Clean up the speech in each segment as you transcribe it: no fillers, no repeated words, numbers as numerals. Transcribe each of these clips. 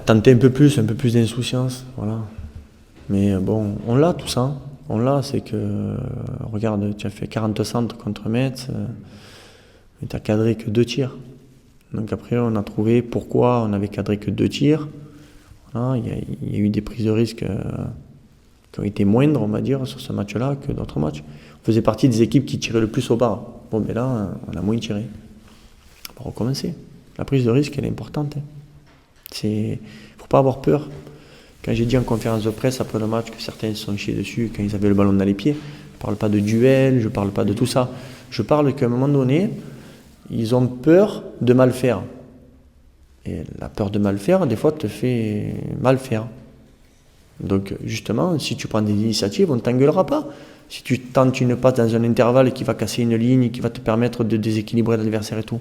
tenter un peu plus d'insouciance, voilà. Mais bon, on l'a tout ça. On l'a, c'est que, regarde, tu as fait 40 centres contre Metz, et tu n'as cadré que 2 tirs. Donc après, on a trouvé pourquoi on avait cadré que 2 tirs. Voilà, il y a eu des prises de risque qui ont été moindres, on va dire, sur ce match-là que d'autres matchs. On faisait partie des équipes qui tiraient le plus au bar. Bon, mais là, on a moins tiré. On va recommencer. La prise de risque, elle est importante. Il ne faut pas avoir peur. Quand j'ai dit en conférence de presse après le match que certains se sont chiés dessus quand ils avaient le ballon dans les pieds, je ne parle pas de duel, je ne parle pas de tout ça. Je parle qu'à un moment donné, ils ont peur de mal faire. Et la peur de mal faire, des fois, te fait mal faire. Donc, justement, si tu prends des initiatives, on ne t'engueulera pas. Si tu tentes une passe dans un intervalle qui va casser une ligne, qui va te permettre de déséquilibrer l'adversaire et tout.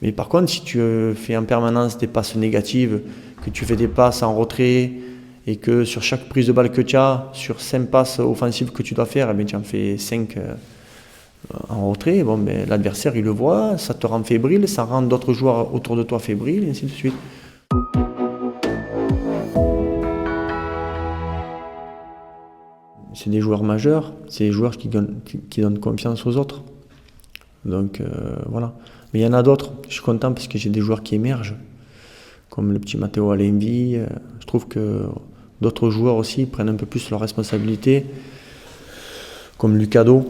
Mais par contre, si tu fais en permanence des passes négatives, que tu fais des passes en retrait, et que sur chaque prise de balle que tu as, sur 5 passes offensives que tu dois faire, eh bien, tu en fais 5 en retrait, bon, ben, l'adversaire il le voit, ça te rend fébrile, ça rend d'autres joueurs autour de toi fébriles, et ainsi de suite. C'est des joueurs majeurs, c'est des joueurs qui donnent confiance aux autres. Donc voilà. Mais il y en a d'autres, je suis content parce que j'ai des joueurs qui émergent, comme le petit Matteo Allenvi. Je trouve que d'autres joueurs aussi prennent un peu plus leurs responsabilités, comme Lucado,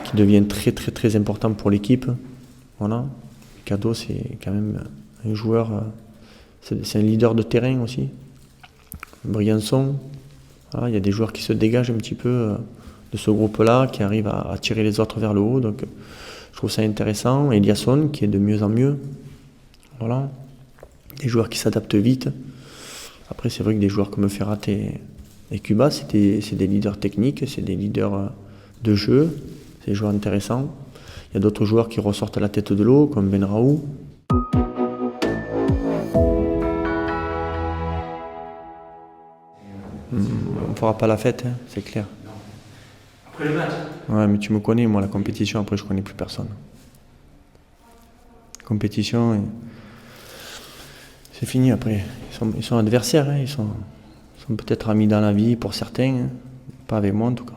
qui devient très très très important pour l'équipe. Voilà. Lucado, c'est quand même un joueur, c'est un leader de terrain aussi. Briançon, voilà, il y a des joueurs qui se dégagent un petit peu de ce groupe-là, qui arrivent à tirer les autres vers le haut. Donc je trouve ça intéressant. Eliasson, qui est de mieux en mieux. Voilà. Des joueurs qui s'adaptent vite. Après, c'est vrai que des joueurs comme Ferrat et Cuba, c'est des leaders techniques, c'est des leaders de jeu, c'est des joueurs intéressants. Il y a d'autres joueurs qui ressortent à la tête de l'eau, comme Benraou. On ne fera pas la fête, hein, c'est clair. Après le match. Ouais, mais tu me connais, moi, la compétition, après, je connais plus personne. Compétition, c'est fini après. Ils sont adversaires, hein, ils sont peut-être amis dans la vie pour certains, hein. Pas avec moi en tout cas.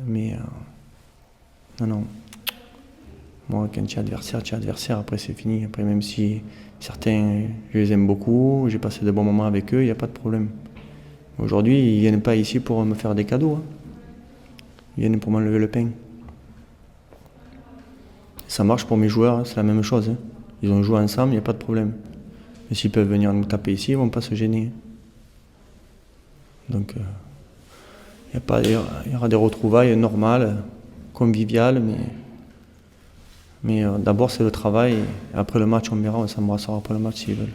Mais non. Moi, quand tu es adversaire, après c'est fini. Après, même si certains, je les aime beaucoup, j'ai passé de bons moments avec eux, il n'y a pas de problème. Aujourd'hui, ils ne viennent pas ici pour me faire des cadeaux. Hein. Ils viennent pour m'enlever le pain. Ça marche pour mes joueurs, hein, c'est la même chose. Hein. Ils ont joué ensemble, il n'y a pas de problème. Mais s'ils peuvent venir nous taper ici, ils ne vont pas se gêner. Donc, il y aura des retrouvailles normales, conviviales, mais d'abord c'est le travail. Et après le match, on verra, on s'embrassera après le match s'ils veulent.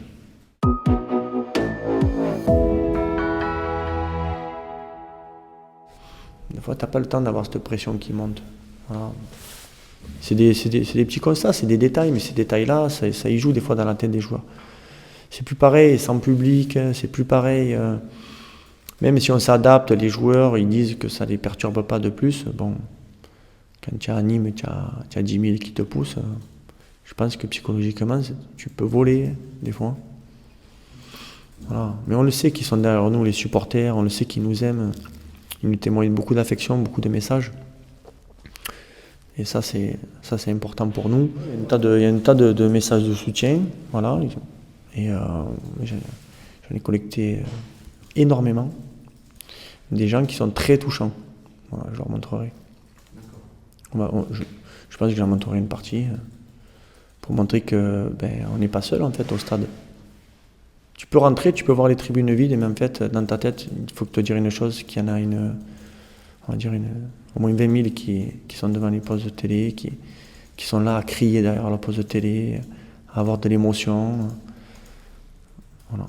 Des fois, tu n'as pas le temps d'avoir cette pression qui monte. Voilà. C'est des petits constats, c'est des détails, mais ces détails-là, ça y joue des fois dans la tête des joueurs. C'est plus pareil sans public, c'est plus pareil. Même si on s'adapte, les joueurs, ils disent que ça ne les perturbe pas de plus. Bon, quand tu es à Nîmes, tu as 10 000 qui te poussent. Je pense que psychologiquement, tu peux voler des fois. Voilà. Mais on le sait qu'ils sont derrière nous, les supporters, on le sait qu'ils nous aiment. Ils nous témoignent beaucoup d'affection, beaucoup de messages. Et ça, c'est important pour nous. Il y a un tas de messages de soutien. Voilà. Et j'en ai collecté énormément. Des gens qui sont très touchants. Voilà, je leur montrerai. Je pense que je leur montrerai une partie pour montrer que on n'est pas seul en fait au stade. Tu peux rentrer, tu peux voir les tribunes vides, mais en fait, dans ta tête, il faut que te dire une chose, qu'il y en a au moins 20 000 qui sont devant les postes de télé, qui sont là à crier derrière la poste de télé, à avoir de l'émotion. Voilà.